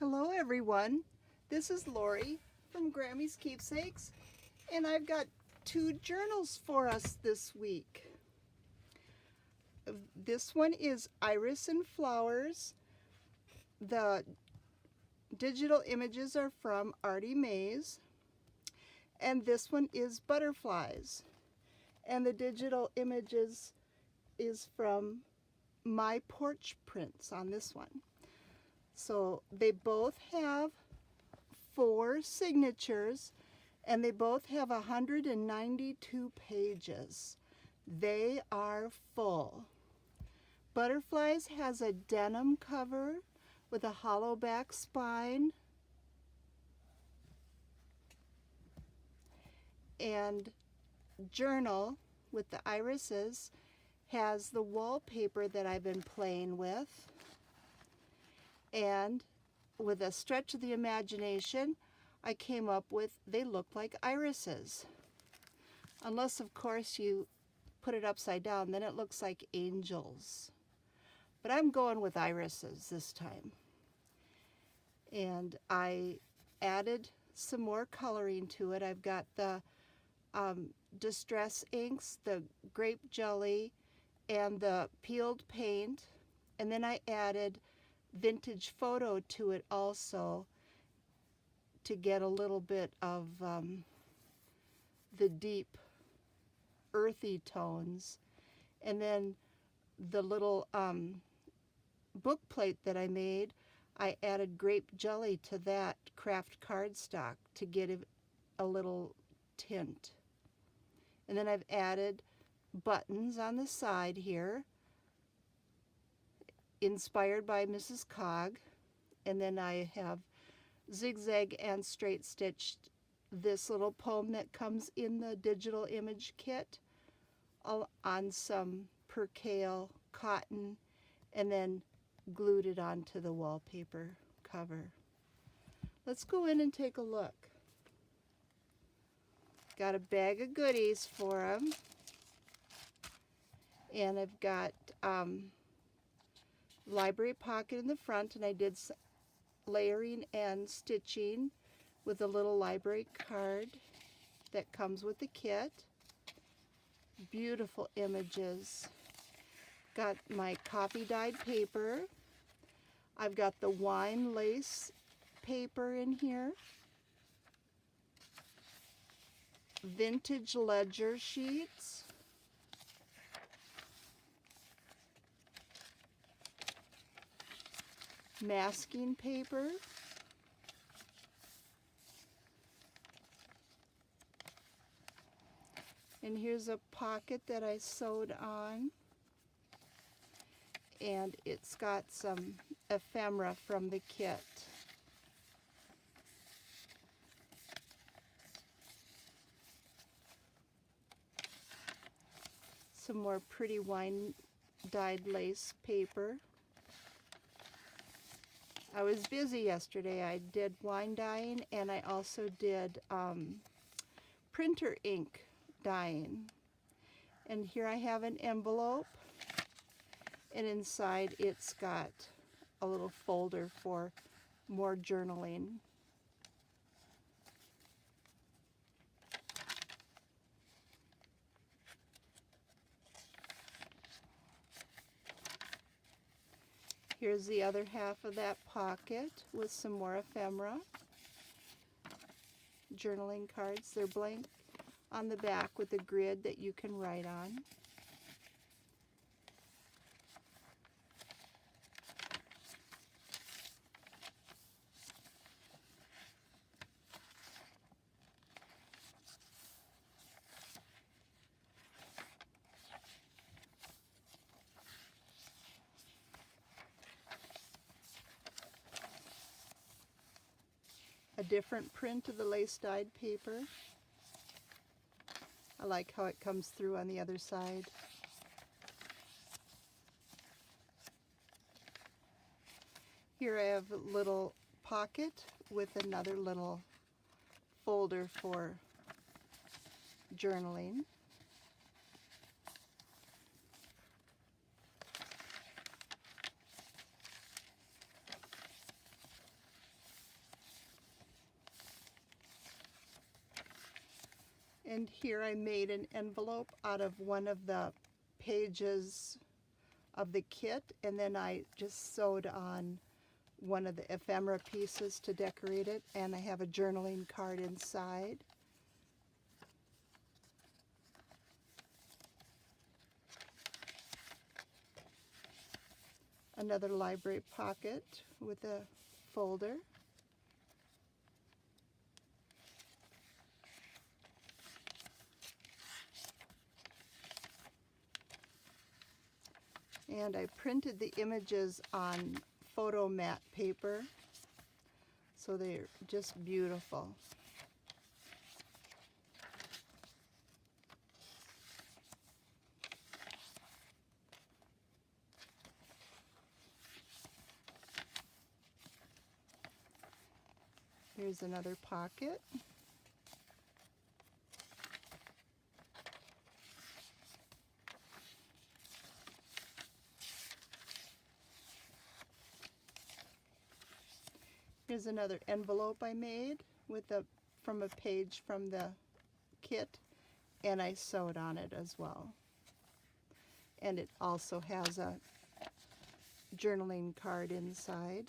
Hello everyone, this is Lori from Grammy's Keepsakes, and I've got two journals for us this week. This one is Iris and Flowers. The digital images are from Artie Mays, and this one is Butterflies, and the digital images is from My Porch Prints on this one. So they both have 4 signatures, and they both have 192 pages. They are full. Butterflies has a denim cover with a hollow back spine, and Journal with the irises has the wallpaper that I've been playing with, and with a stretch of the imagination I came up with they look like irises. Unless of course you put it upside down, then it looks like angels. But I'm going with irises this time. And I added some more coloring to it. I've got the distress inks, the grape jelly, and the peeled paint. And then I added vintage photo to it also to get a little bit of the deep earthy tones. And then the little book plate that I made, I added grape jelly to that craft cardstock to get a little tint. And then I've added buttons on the side here, inspired by Mrs. Cog. And then I have zigzag and straight stitched this little poem that comes in the digital image kit on some percale cotton, and then glued it onto the wallpaper cover. Let's go in and take a look. Got a bag of goodies for them, and I've got library pocket in the front, and I did layering and stitching with a little library card that comes with the kit. Beautiful images. Got my coffee dyed paper. I've got the wine lace paper in here. Vintage ledger sheets. Masking paper. And here's a pocket that I sewed on. And it's got some ephemera from the kit. Some more pretty wine dyed lace paper. I was busy yesterday. I did wine dyeing, and I also did printer ink dyeing. And here I have an envelope, and inside it's got a little folder for more journaling. Here's the other half of that pocket with some more ephemera. Journaling cards. They're blank on the back with a grid that you can write on. A different print of the lace dyed paper. I like how it comes through on the other side. Here I have a little pocket with another little folder for journaling. And here I made an envelope out of one of the pages of the kit, and then I just sewed on one of the ephemera pieces to decorate it, and I have a journaling card inside. Another library pocket with a folder. And I printed the images on photo mat paper, so they're just beautiful. Here's another pocket. Here's another envelope I made with from a page from the kit, and I sewed on it as well. And it also has a journaling card inside.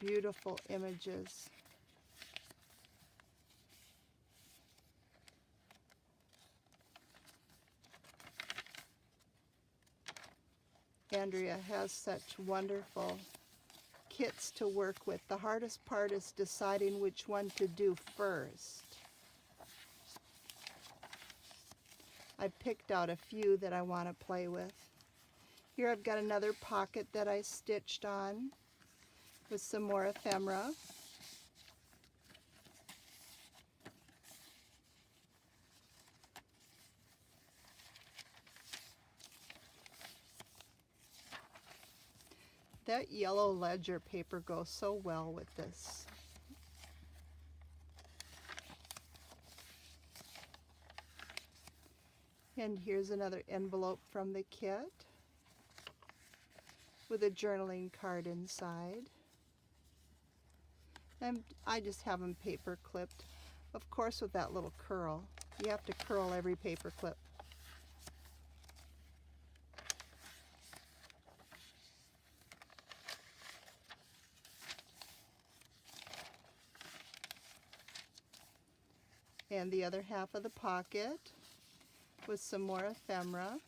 Beautiful images. Andrea has such wonderful kits to work with. The hardest part is deciding which one to do first. I picked out a few that I want to play with. Here I've got another pocket that I stitched on with some more ephemera. That yellow ledger paper goes so well with this. And here's another envelope from the kit with a journaling card inside. And I just have them paper clipped. Of course, with that little curl. You have to curl every paper clip. And the other half of the pocket with some more ephemera.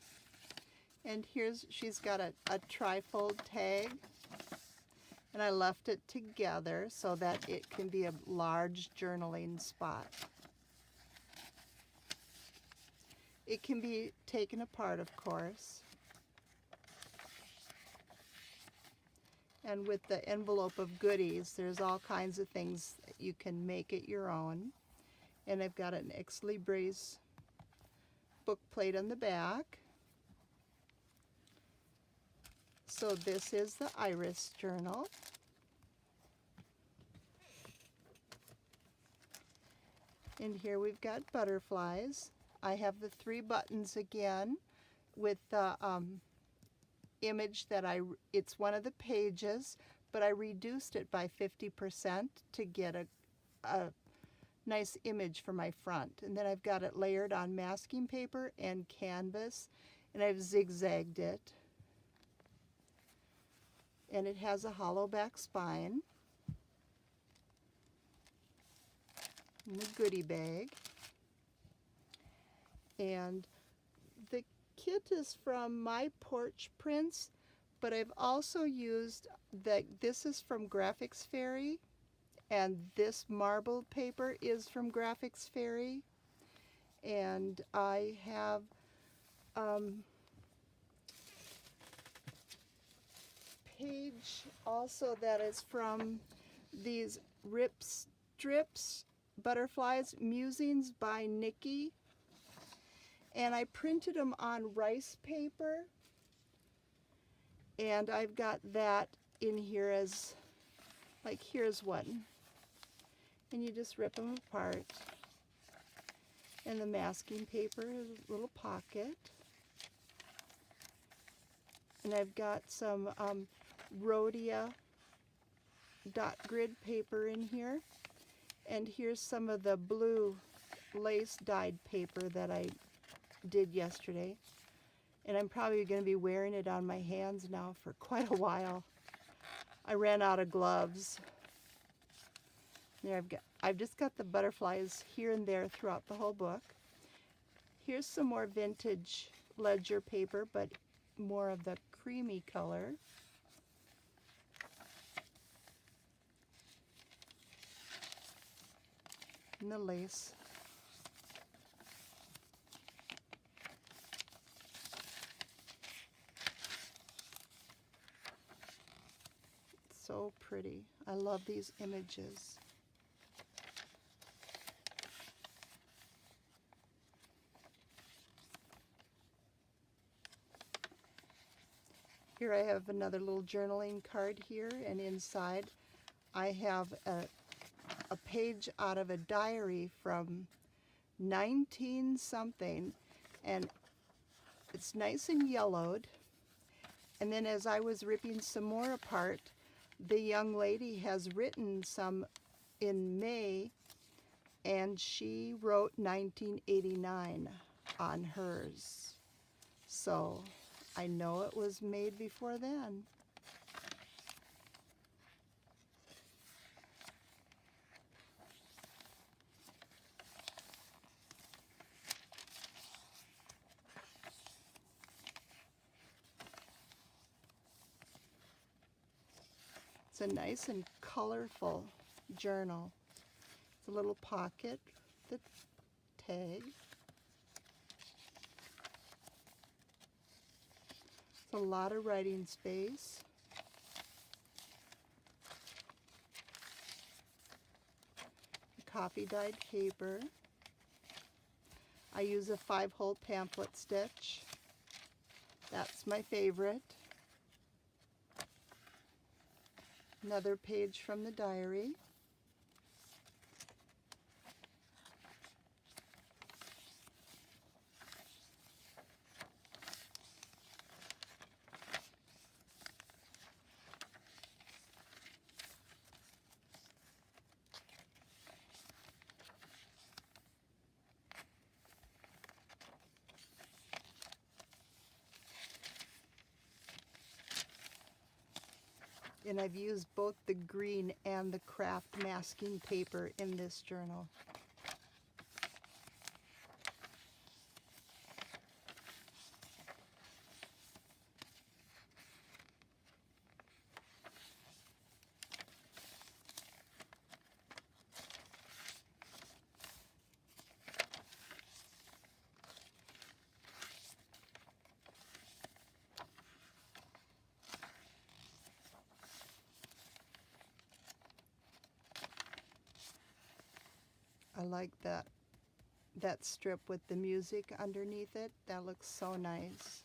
And she's got a trifold tag, and I left it together so that it can be a large journaling spot. It can be taken apart, of course. And with the envelope of goodies, there's all kinds of things that you can make it your own. And I've got an Ex Libris book plate on the back. So this is the Iris journal. And here we've got butterflies. I have the 3 buttons again with the image that it's one of the pages, but I reduced it by 50% to get a nice image for my front. And then I've got it layered on masking paper and canvas, and I've zigzagged it. And it has a hollow back spine and a goodie bag. And the kit is from My Porch Prints, but I've also used this is from Graphics Fairy, and this marbled paper is from Graphics Fairy. And I have page also that is from these Rip Strips butterflies, Musings by Nikki. And I printed them on rice paper, and I've got that in here as, like, here's one. And you just rip them apart. And the masking paper is a little pocket. And I've got some Rhodia dot grid paper in here. And here's some of the blue lace dyed paper that I did yesterday. And I'm probably going to be wearing it on my hands now for quite a while. I ran out of gloves. There I've just got the butterflies here and there throughout the whole book. Here's some more vintage ledger paper, but more of the creamy color. And the lace. It's so pretty. I love these images. Here I have another little journaling card here, and inside I have a page out of a diary from 19 something, and it's nice and yellowed. And then as I was ripping some more apart, the young lady has written some in May, and she wrote 1989 on hers. So I know it was made before then. It's a nice and colorful journal. It's a little pocket, the tag. It's a lot of writing space. Coffee dyed paper. I use a 5-hole pamphlet stitch. That's my favorite. Another page from the diary. And I've used both the green and the craft masking paper in this journal. I like that strip with the music underneath it. That looks so nice.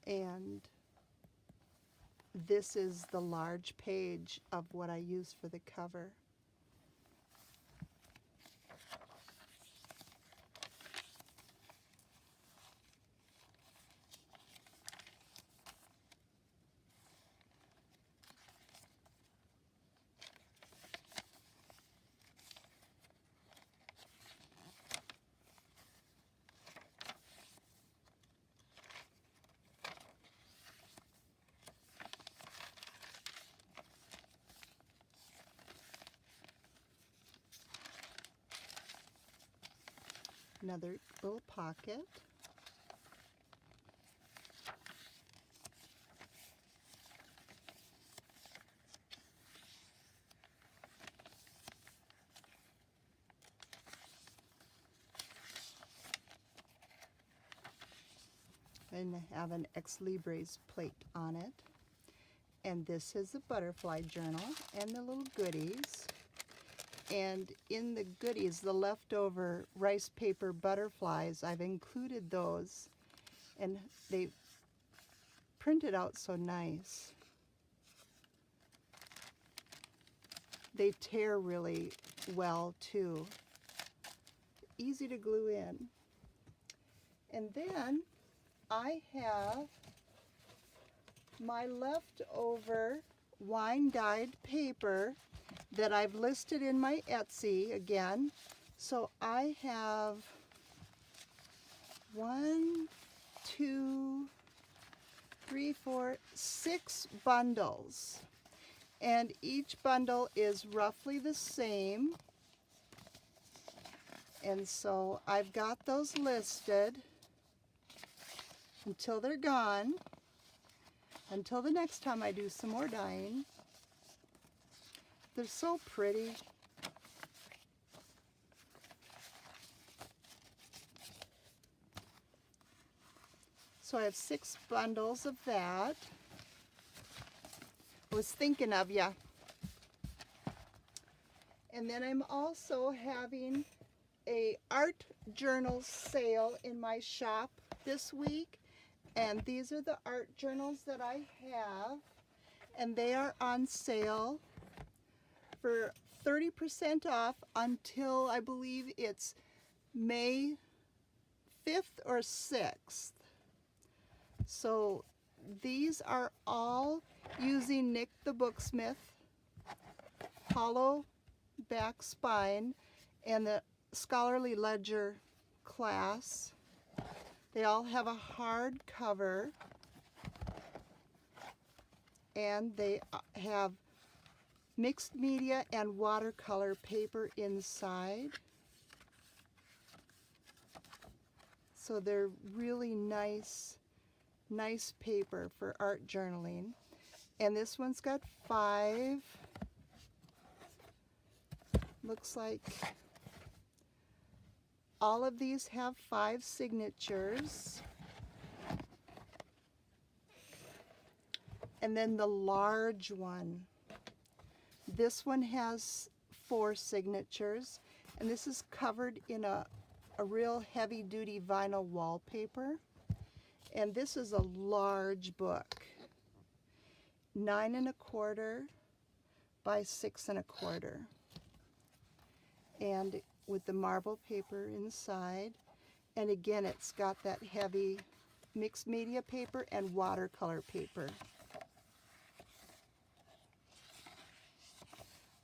And this is the large page of what I use for the cover. Another little pocket. And I have an Ex Libris plate on it. And this is the butterfly journal and the little goodies. And in the goodies, the leftover rice paper butterflies, I've included those, and they printed out so nice. They tear really well too. Easy to glue in. And then I have my leftover wine dyed paper that I've listed in my Etsy again. So I have 1, 2, 3, 4, 6 bundles. And each bundle is roughly the same. And so I've got those listed until they're gone, until the next time I do some more dyeing. They're so pretty. So I have 6 bundles of that. I was thinking of ya. And then I'm also having a art journal sale in my shop this week. And these are the art journals that I have. And they are on sale for 30% off until I believe it's May 5th or 6th. So these are all using Nik the Booksmith hollow back spine and the Scholarly Ledger class. They all have a hard cover, and they have mixed media and watercolor paper inside. So they're really nice paper for art journaling. And this one's got 5. Looks like all of these have 5 signatures. And then the large one. This one has 4 signatures, and this is covered in a real heavy-duty vinyl wallpaper. And this is a large book, 9 1/4 by 6 1/4, and with the marble paper inside. And again, it's got that heavy mixed media paper and watercolor paper.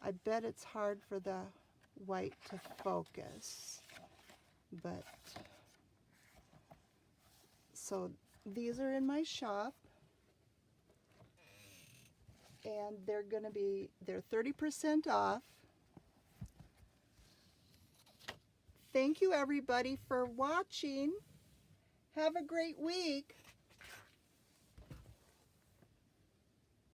I bet it's hard for the white to focus, but so these are in my shop, and they're 30% off. Thank you everybody for watching. Have a great week.